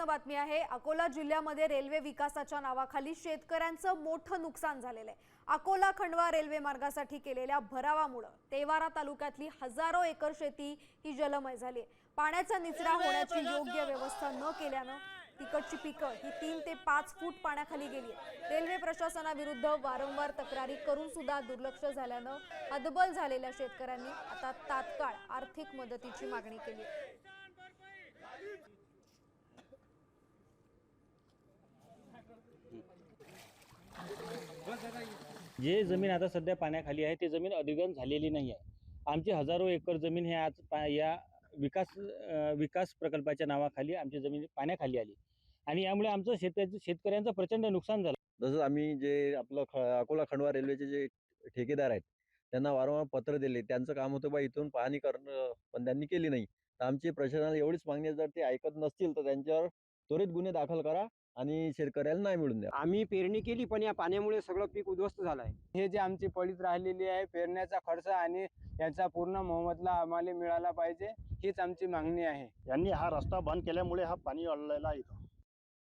महत्त्वपूर्ण बातमी आहे। अकोला जिल्ह्यामध्ये रेल्वे विकासाच्या नावाखाली शेतकऱ्यांचं मोठं नुकसान झालेलं आहे। अकोला खंडवा रेल्वे मार्गासाठी केलेल्या भरावामुळे तेवारा तालुक्यातली हजारो एकर शेती ही जलमय झाली आहे। पाण्याचा निचरा होण्याची योग्य व्यवस्था न केल्यानं तिकडची पिकं ही 3 ते 5 फूट पाण्याखाली गेली आहे। रेल्वे प्रशासनाविरुद्ध वारंवार तक्रारी करून सुद्धा दुर्लक्ष झाल्यानं हतबल झालेल्या शेतकऱ्यांनी आता तात्काळ आर्थिक मदतीची मागणी केली आहे। जे जमीन आता सध्या पाण्याखाली आहे ते जमीन अधिग्रहण झालेली नाही आहे। आमची हजारो एकर जमीन हे आज या विकास प्रकल्पाच्या नावाखाली आमची जमीन पाण्याखाली आली आणि यामुळे आमचं शेतकऱ्यांचं प्रचंड नुकसान झालं। जसं आम्ही जे आपलं अकोला खंडवा रेल्वेचे जे ठेकेदार आहेत त्यांना वारंवार पत्र दिले, त्यांचं काम होतं बा इथून पाहणी करणं, पण त्यांनी केली नाही। तर आमची प्रशासनाला एवढीच मागणी आहे, जर ते ऐकत नसतील तर त्यांच्यावर त्वरित गुन्हे दाखल करा आणि शेतकऱ्याला नाही मिळून द्या। आम्ही पेरणी केली पण या पाण्यामुळे सगळं पीक उद्ध्वस्त झालं आहे। हे जे आमची पडीत राहिलेली आहे पेरण्याचा खर्च आणि याचा पूर्ण मोबदला आम्हाला मिळाला पाहिजे, हीच आमची मागणी आहे। यांनी हा रस्ता बंद केल्यामुळे हा पाणी अडलेला आहे।